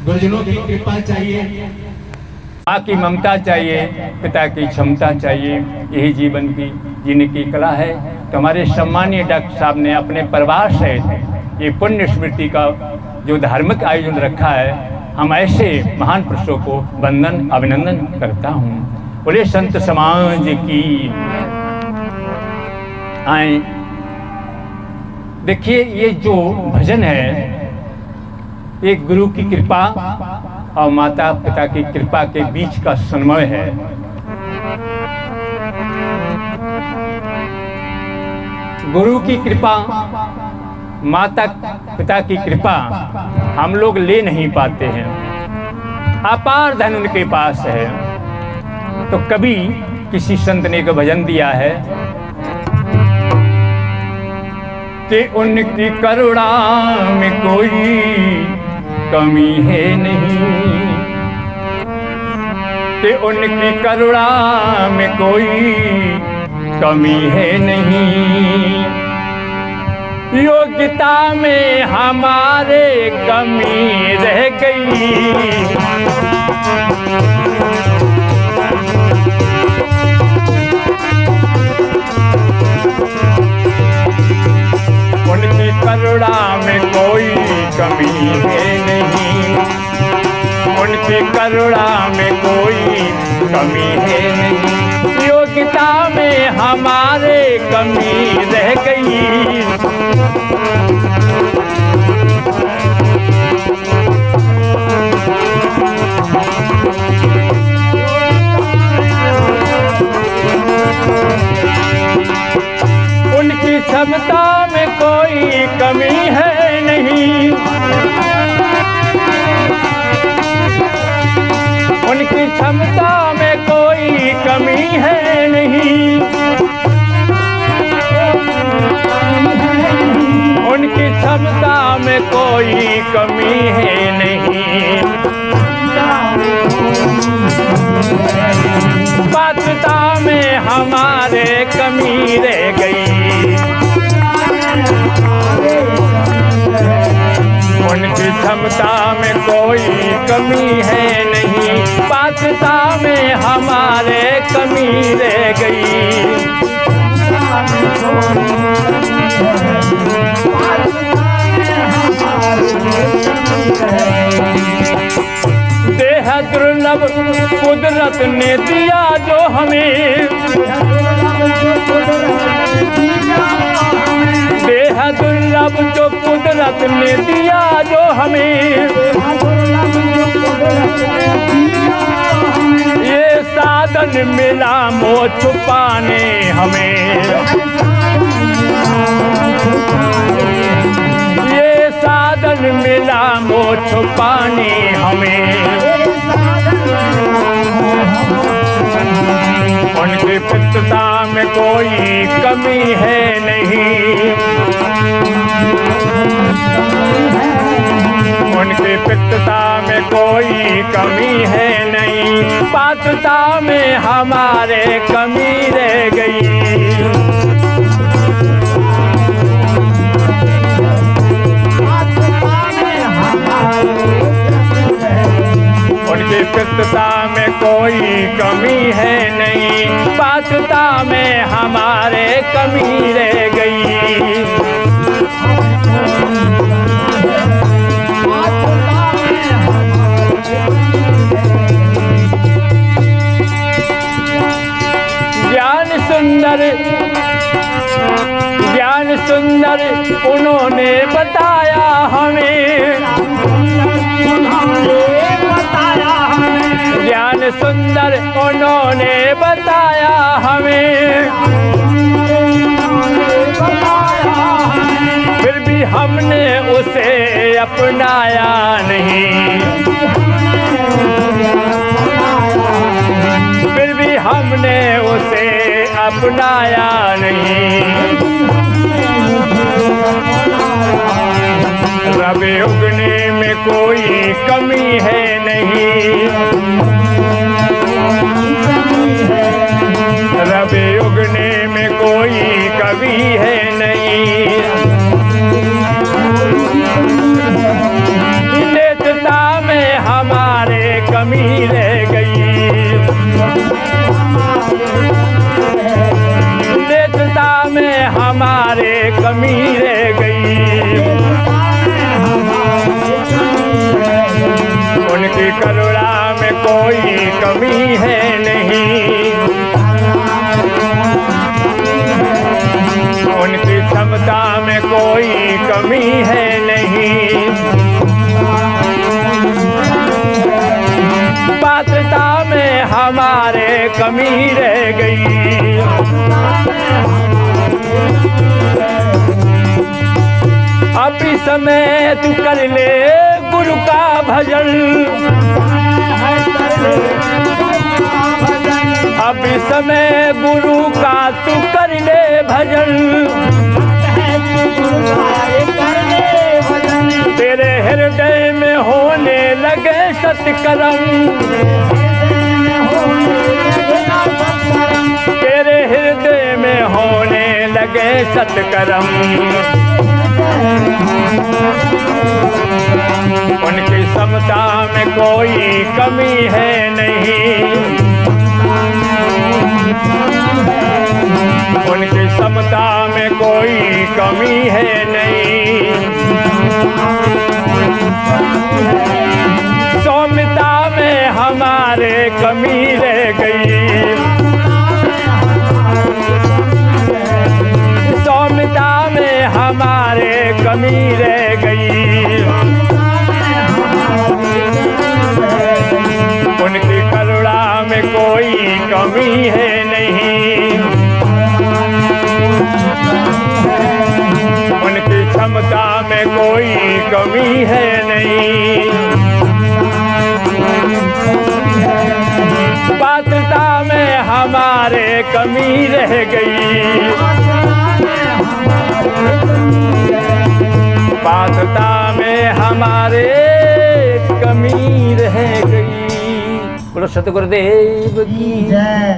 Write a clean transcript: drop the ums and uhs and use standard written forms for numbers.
गुरुजनों की कृपा चाहिए, माँ की ममता चाहिए, पिता की क्षमता चाहिए, यही जीवन की जीने की कला है। तो हमारे सम्मानीय डॉक्टर साहब ने अपने परिवार से ये पुण्य स्मृति का जो धार्मिक आयोजन रखा है, हम ऐसे महान पुरुषों को वंदन अभिनंदन करता हूँ। बोले संत समाज की। आए देखिए, ये जो भजन है एक गुरु की कृपा और माता पिता की कृपा के बीच का समन्वय है। गुरु की कृपा, माता पिता की कृपा हम लोग ले नहीं पाते हैं, अपार धन उनके पास है। तो कभी किसी संत ने एक भजन दिया है कि उनकी करुणा में कोई कमी है नहीं, कि उनकी करुणा में कोई कमी है नहीं, योग्यता में हमारे कमी रह गई। उनकी करुणा में कोई कमी है नहीं, उनकी करुणा में कोई कमी है नहीं, योग्यता में हमारे कमी रह गई। उनकी क्षमता में कोई कमी है नहीं, उनकी क्षमता में कोई कमी है नहीं, उनकी क्षमता में कोई कमी है नहीं, पात्रता में हमारे कमी रह गई। उनकी क्षमता में कोई कमी है नहीं, पात्रता में हमारे कमी रह गई। देह दुर्लभ कुदरत ने दिया जो हमें, देह दुर्लभ जो कुदरत ने दिया जो हमें, ये साधन मिला मोह छुपाने हमें, ये साधन मिला मोह छुपाने हमें। उनकी पितृता में कोई कमी है नहीं, उनकी पितृता में कोई कमी है नहीं, पात्रता में हमारे कमी रह गई। उनकी पितृता में कोई कमी है नहीं, पात्रता में हमारे कमी रह गई। ज्ञान सुंदर, ज्ञान सुंदर उन्होंने बताया हमें, ज्ञान सुंदर उन्होंने बताया हमें, फिर भी हमने उसे अपनाया नहीं, फिर भी हमने उसे अपनाया नहीं। रब उगने में कोई कमी है नहीं, रब उगने में कोई कमी है नहीं, नेत्रता में कमी रह गई। नेत्रता में हमारे कमी रह गई। उनकी करुणा में कोई कमी है नहीं। उनकी क्षमता में कोई कमी है नहीं। पात्रता में हमारे कमी रह गई। अब इस समय तू कर ले गुरु का भजन। अब इस समय गुरु का तू कर ले भजन। तेरे हृदय में होने लगे सत्कर्म। तेरे हृदय में होने लगे सत्कर्म। उनकी समता में कोई कमी है नहीं। उनकी समता में कोई कमी है नहीं। सौम्यता में हमारे कमी रह गई। सौम्यता में हमारे कमी रह गई। उनकी करुणा में कोई कमी है नहीं। उनकी क्षमता में कोई कमी है नहीं। पात्रता में हमारे कमी रह गई। पात्रता में हमारे कमी रह गई। बोलो सतगुरुदेव की जय।